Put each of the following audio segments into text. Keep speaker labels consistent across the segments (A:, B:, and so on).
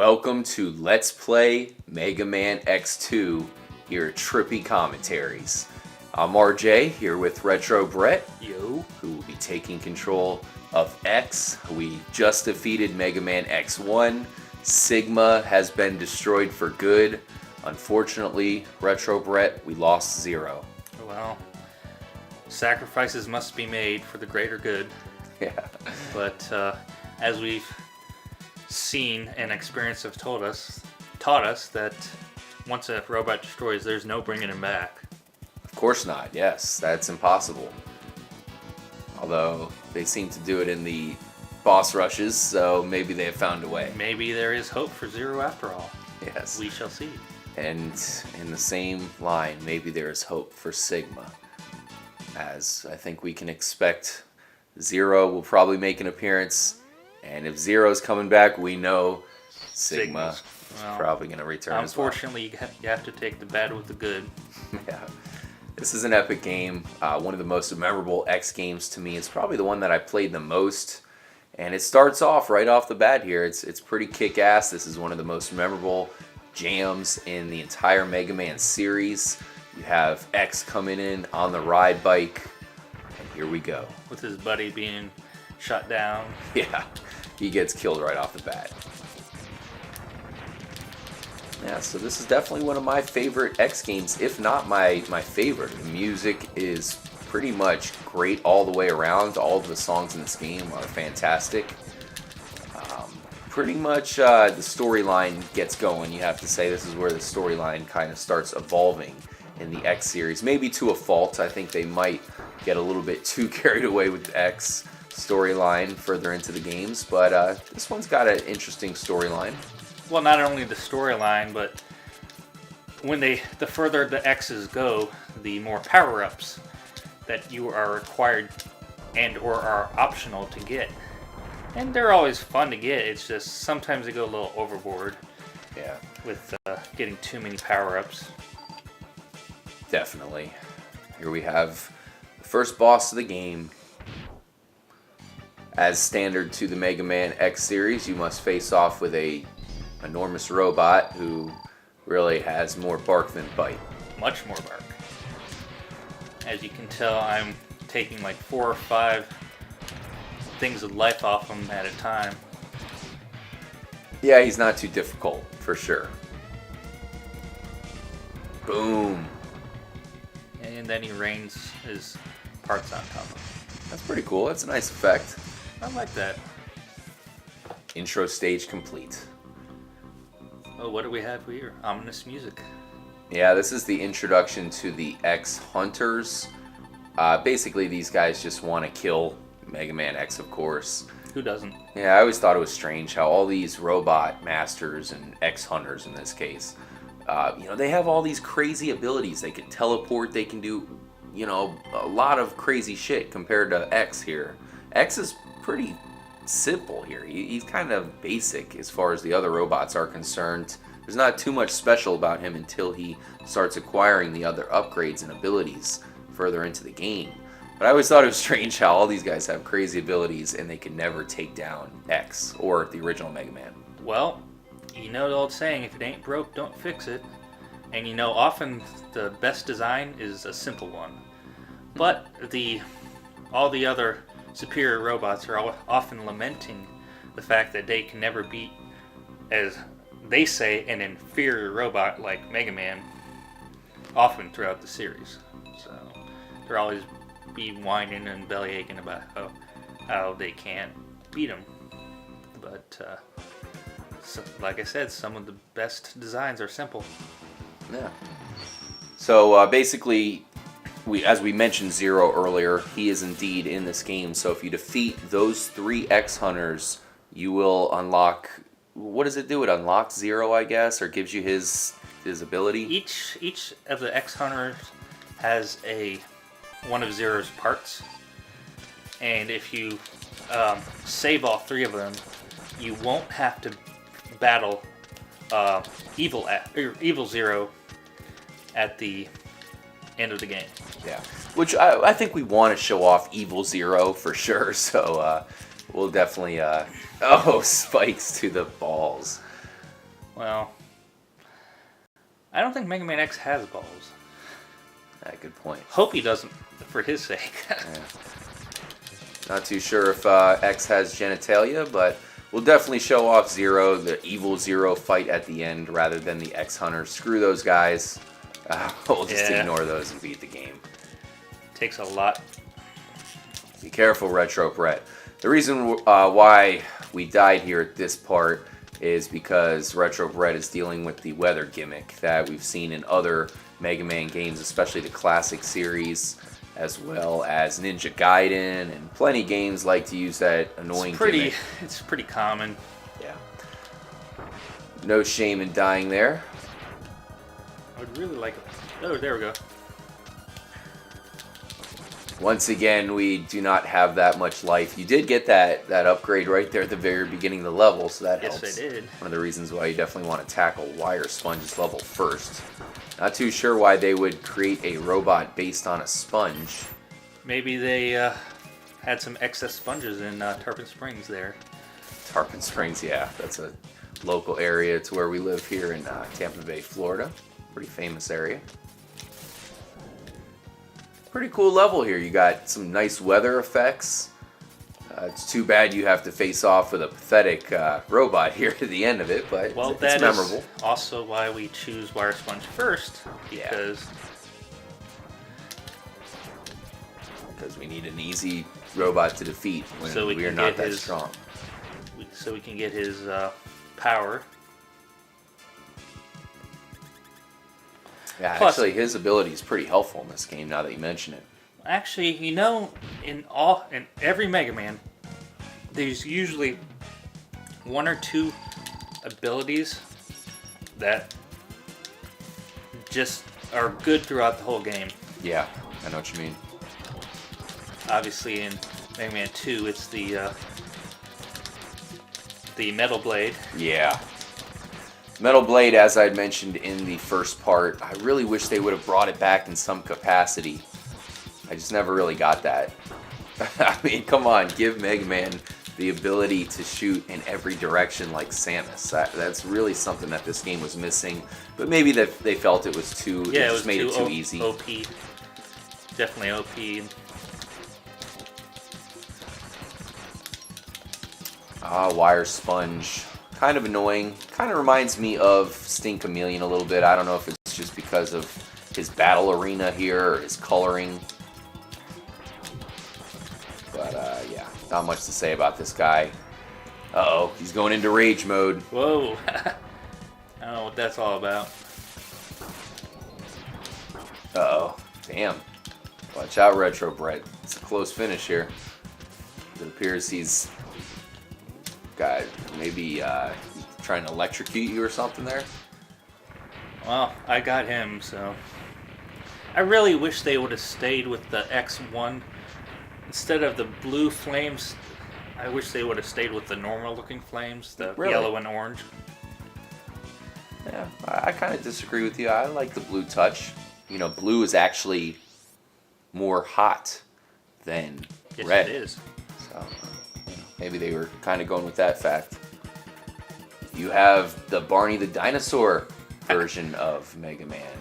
A: Welcome to Let's Play Mega Man X2 here at Trippy Commentaries. I'm RJ here with Retro Brett,
B: Yo,
A: who will be taking control of X. We just defeated Mega Man X1. Sigma has been destroyed for good. Unfortunately, Retro Brett, we lost Zero.
B: well, sacrifices must be made for the greater good.
A: Yeah.
B: But as we've seen and experience have taught us that once a robot destroys, there's no bringing him back.
A: Of course not, yes, that's impossible. Although they seem to do it in the boss rushes, so maybe they have found a way.
B: Maybe there is hope for Zero after all.
A: Yes.
B: We shall see.
A: And in the same line, maybe there is hope for Sigma. As I think we can expect, Zero will probably make an appearance. And if Zero's coming back, we know Sigma's probably going to return as well.
B: Unfortunately, you have to take the bad with the good.
A: Yeah. This is an epic game. One of the most memorable X games to me. It's probably the one that I played the most. And it starts off right off the bat here. It's pretty kick-ass. This is one of the most memorable jams in the entire Mega Man series. You have X coming in on the ride bike. And here we go.
B: With his buddy being shot down.
A: Yeah, he gets killed right off the bat. Yeah, so this is definitely one of my favorite X games, if not my favorite. The music is pretty much great all the way around. All of the songs in this game are fantastic. Pretty much the storyline gets going. You have to say this is where the storyline kind of starts evolving in the X series. Maybe to a fault. I think they might get a little bit too carried away with the X storyline further into the games, but this one's got an interesting storyline.
B: Well, not only the storyline, but when the further the X's go, the more power-ups that you are required and or are optional to get. And they're always fun to get. It's just sometimes they go a little overboard.
A: Yeah,
B: with getting too many power-ups.
A: Definitely. Here we have the first boss of the game. As standard to the Mega Man X series, you must face off with a enormous robot who really has more bark than bite.
B: Much more bark. As you can tell, I'm taking like 4 or 5 things of life off him at a time.
A: Yeah, he's not too difficult, for sure. Boom.
B: And then he rains his parts on top of him.
A: That's pretty cool. That's a nice effect.
B: I like that.
A: Intro stage complete.
B: Oh, what do we have here? Ominous music.
A: Yeah, this is the introduction to the X Hunters. Basically, these guys just want to kill Mega Man X, of course.
B: Who doesn't?
A: Yeah, I always thought it was strange how all these robot masters and X Hunters in this case, they have all these crazy abilities. They can teleport, they can do, a lot of crazy shit compared to X here. X is pretty simple here. He's kind of basic as far as the other robots are concerned. There's not too much special about him until he starts acquiring the other upgrades and abilities further into the game. But I always thought it was strange how all these guys have crazy abilities and they can never take down X or the original Mega Man.
B: Well, you know the old saying, if it ain't broke, don't fix it. And often the best design is a simple one. But all the other superior robots are often lamenting the fact that they can never beat, as they say, an inferior robot like Mega Man, often throughout the series. So they're always be whining and belly aching about how they can't beat him. But like I said, some of the best designs are simple.
A: Yeah. So basically, as we mentioned Zero earlier, he is indeed in this game. So if you defeat those 3 X Hunters, you will unlock. What does it do? It unlocks Zero, I guess, or gives you his ability.
B: Each of the X Hunters has one of Zero's parts, and if you save all 3 of them, you won't have to battle Evil Zero at the end of the game.
A: Yeah, which I think we want to show off Evil Zero for sure, so we'll definitely... spikes to the balls.
B: Well, I don't think Mega Man X has balls.
A: Good point.
B: Hope he doesn't, for his sake.
A: Yeah. Not too sure if X has genitalia, but we'll definitely show off Zero, the evil Zero fight at the end, rather than the X Hunters. Screw those guys. We'll just ignore those and beat the game.
B: Takes a lot.
A: Be careful, Retro Brett. The reason why we died here at this part is because Retro Brett is dealing with the weather gimmick that we've seen in other Mega Man games, especially the classic series, as well as Ninja Gaiden, and plenty of games like to use that annoying gimmick.
B: It's pretty common.
A: Yeah. No shame in dying there.
B: I would really like it. Oh, there we go.
A: Once again, we do not have that much life. You did get that upgrade right there at the very beginning of the level, so that helps.
B: Yes, I did.
A: One of the reasons why you definitely want to tackle Wire Sponge's level first. Not too sure why they would create a robot based on a sponge.
B: Maybe they had some excess sponges in Tarpon Springs there.
A: Tarpon Springs, yeah. That's a local area to where we live here in Tampa Bay, Florida. Pretty famous area. Pretty cool level here. You got some nice weather effects. It's too bad you have to face off with a pathetic robot here at the end of it, but
B: well,
A: it's
B: that
A: memorable.
B: Is also why we choose Wire Sponge first, because
A: we need an easy robot to defeat when
B: so
A: we are not that strong.
B: So we can get his power.
A: Yeah,
B: Plus,
A: actually, his ability is pretty helpful in this game. Now that you mention it.
B: Actually, you know, in every Mega Man, there's usually one or two abilities that just are good throughout the whole game.
A: Yeah, I know what you mean.
B: Obviously, in Mega Man 2, it's the Metal Blade.
A: Yeah. Metal Blade, as I mentioned in the first part, I really wish they would have brought it back in some capacity. I just never really got that. I mean, come on, give Mega Man the ability to shoot in every direction like Samus. That's really something that this game was missing. But maybe that they felt it was too.
B: Yeah,
A: it just made it too easy.
B: OP. Definitely OP.
A: Wire Sponge. Kind of annoying. Kind of reminds me of Sting Chameleon a little bit. I don't know if it's just because of his battle arena here or his coloring. But, yeah. Not much to say about this guy. Uh-oh. He's going into rage mode.
B: Whoa. I don't know what that's all about.
A: Uh-oh. Damn. Watch out, Retro Brett. It's a close finish here. It appears he's got maybe trying to electrocute you or something there.
B: Well, I got him, so... I really wish they would have stayed with the X1. Instead of the blue flames, I wish they would have stayed with the normal looking flames, the yellow and orange.
A: Yeah, I kind of disagree with you. I like the blue touch. You know, blue is actually more hot than red.
B: Yes, it is.
A: So, maybe they were kind of going with that fact. You have the Barney the Dinosaur version of Mega Man.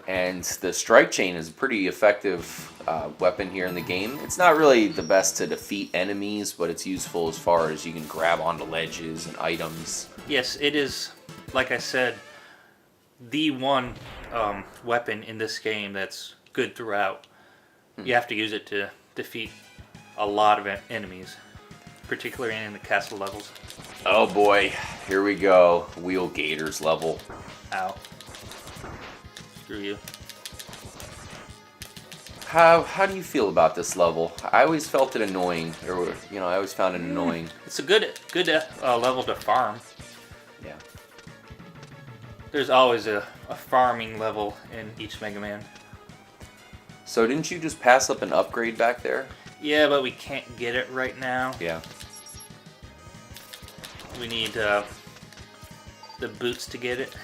A: And the Strike Chain is a pretty effective weapon here in the game. It's not really the best to defeat enemies, but it's useful as far as you can grab onto ledges and items.
B: Yes, it is, like I said, the one weapon in this game that's good throughout. You have to use it to defeat a lot of enemies, particularly in the castle levels.
A: Oh boy, here we go. Wheel Gators level.
B: Ow. Screw you.
A: How do you feel about this level? I always felt it annoying, or I always found it annoying.
B: It's a good level to farm.
A: Yeah.
B: There's always a farming level in each Mega Man.
A: So didn't you just pass up an upgrade back there?
B: Yeah, but we can't get it right now.
A: Yeah.
B: We need the boots to get it.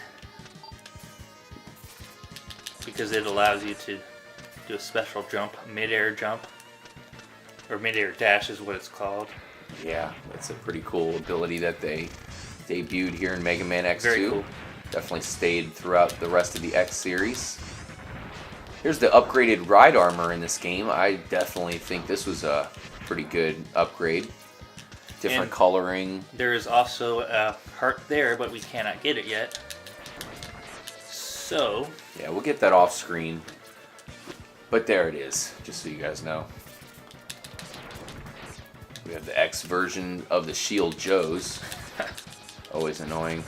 B: Because it allows you to do a special jump, mid-air jump. Or mid-air dash is what it's called.
A: Yeah, that's a pretty cool ability that they debuted here in Mega Man X2.
B: Very cool.
A: Definitely stayed throughout the rest of the X series. Here's the upgraded ride armor in this game. I definitely think this was a pretty good upgrade. Different coloring.
B: There is also a heart there, but we cannot get it yet. So...
A: yeah, we'll get that off screen. But there it is, just so you guys know. We have the X version of the Shield Joes. Always annoying.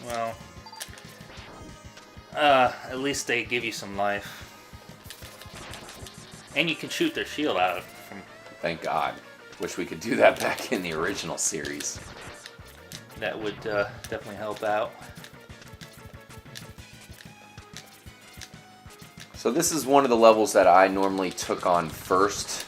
B: Well, at least they give you some life. And you can shoot their shield out from...
A: Thank God. Wish we could do that back in the original series.
B: That would definitely help out.
A: So this is one of the levels that I normally took on first.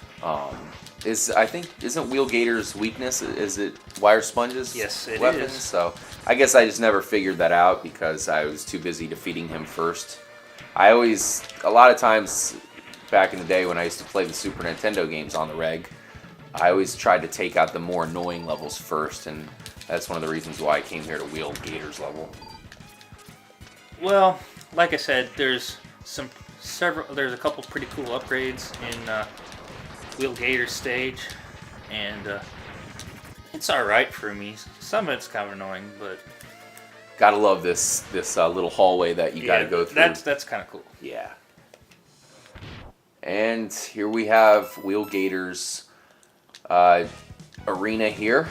A: Isn't Wheel Gator's weakness? Is it wire sponges?
B: Yes, it
A: weapons?
B: is.
A: So I guess I just never figured that out because I was too busy defeating him first. A lot of times back in the day when I used to play the Super Nintendo games on the reg, I always tried to take out the more annoying levels first, and that's one of the reasons why I came here to Wheel Gator's level.
B: Well, like I said, there's a couple pretty cool upgrades in Wheel Gator's stage, and it's alright for me. Some of it's kind of annoying, but...
A: gotta love this little hallway that you gotta go through.
B: That's kind of cool.
A: Yeah. And here we have Wheel Gator's arena here.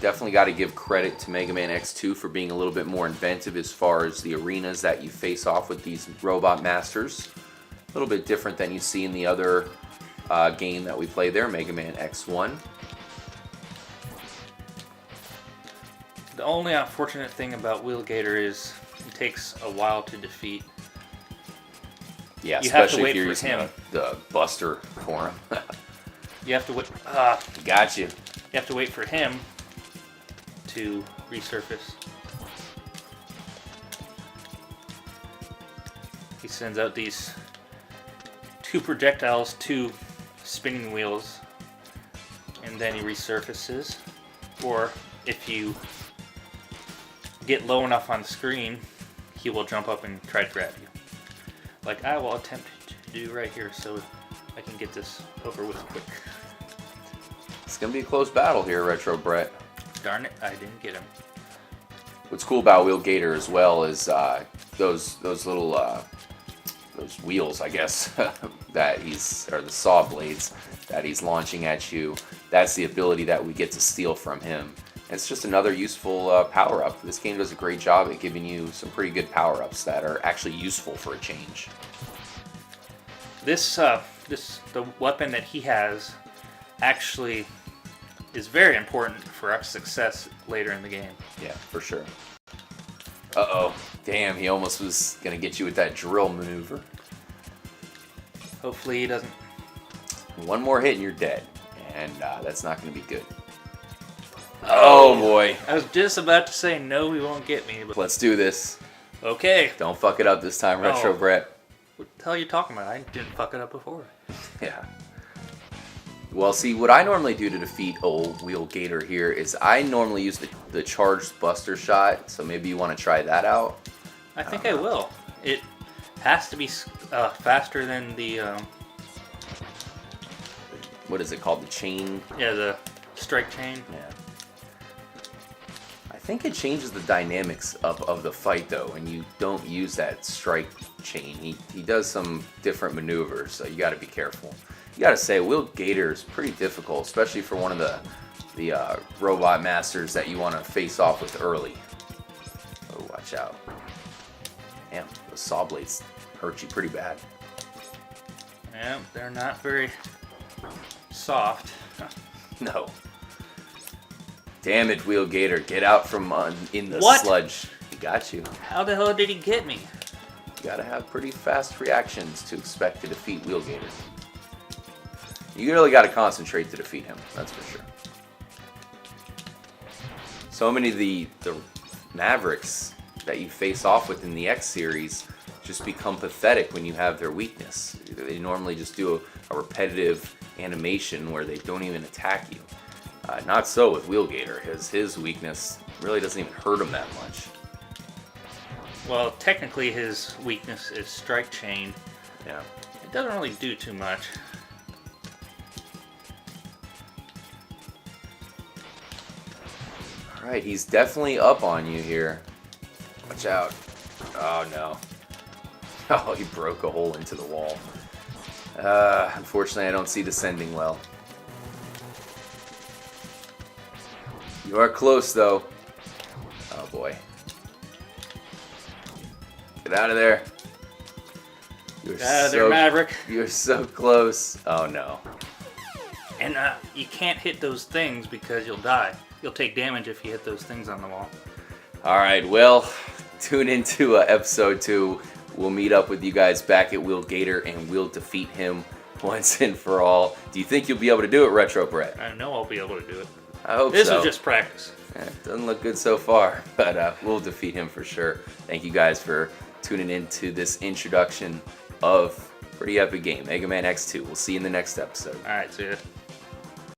A: Definitely got to give credit to Mega Man X2 for being a little bit more inventive as far as the arenas that you face off with these robot masters. A little bit different than you see in the other game that we play there, Mega Man X1.
B: The only unfortunate thing about Wheel Gator is it takes a while to defeat.
A: Yeah,
B: you have to
A: especially
B: wait
A: if you're
B: for
A: using
B: him.
A: the Buster for him.
B: You have to wait.
A: Got you.
B: You have to wait for him to resurface. He sends out these 2 projectiles, 2 spinning wheels, and then he resurfaces. Or if you get low enough on the screen, he will jump up and try to grab you. Like I will attempt to do right here so I can get this over with quick.
A: It's going to be a close battle here, Retro Brett.
B: Darn it, I didn't get him.
A: What's cool about Wheel Gator as well is those little those wheels, I guess, that or the saw blades that he's launching at you. That's the ability that we get to steal from him. It's just another useful power-up. This game does a great job at giving you some pretty good power-ups that are actually useful for a change.
B: The weapon that he has actually is very important for our success later in the game.
A: Yeah, for sure. Uh-oh. Damn, he almost was going to get you with that drill maneuver.
B: Hopefully he doesn't.
A: One more hit and you're dead. And that's not going to be good. Oh boy.
B: I was just about to say no, he won't get me. But...
A: let's do this.
B: Okay.
A: Don't fuck it up this time, Retro Brett.
B: What the hell are you talking about? I didn't fuck it up before.
A: Yeah. Well, see, what I normally do to defeat old Wheel Gator here is I normally use the charged Buster Shot, so maybe you want to try that out.
B: I think I will. It has to be faster than the...
A: what is it called? The chain?
B: Yeah, the strike chain.
A: Yeah. I think it changes the dynamics of the fight, though, and you don't use that strike chain. He does some different maneuvers, so you got to be careful. You got to say, Wheel Gator is pretty difficult, especially for one of the robot masters that you want to face off with early. Oh, watch out. Damn, those saw blades hurt you pretty bad.
B: Yeah, they're not very soft.
A: No. Damn it, Wheel Gator. Get out from in the
B: What?
A: sludge. He got you.
B: How the hell did he get me?
A: You gotta have pretty fast reactions to expect to defeat Wheel Gator. You really gotta concentrate to defeat him, that's for sure. So many of the Mavericks that you face off with in the X series just become pathetic when you have their weakness. They normally just do a repetitive animation where they don't even attack you. Not so with Wheelgator. His weakness really doesn't even hurt him that much.
B: Well, technically his weakness is Strike Chain.
A: Yeah.
B: It doesn't really do too much.
A: Alright, he's definitely up on you here. Watch out. Oh no. Oh, he broke a hole into the wall. Unfortunately, I don't see the sending well. You are close, though. Oh, boy. Get out of there. You're
B: Get out of there, Maverick.
A: You're so close. Oh, no.
B: And you can't hit those things because you'll die. You'll take damage if you hit those things on the wall.
A: All right, well, tune into episode 2. We'll meet up with you guys back at Wheelgator, and we'll defeat him once and for all. Do you think you'll be able to do it, Retro Brett?
B: I know I'll be able to do it.
A: I hope
B: This
A: so.
B: is just practice.
A: It doesn't look good so far, but we'll defeat him for sure. Thank you guys for tuning into this introduction of pretty epic game, Mega Man X2. We'll see you in the next episode.
B: All right, see ya.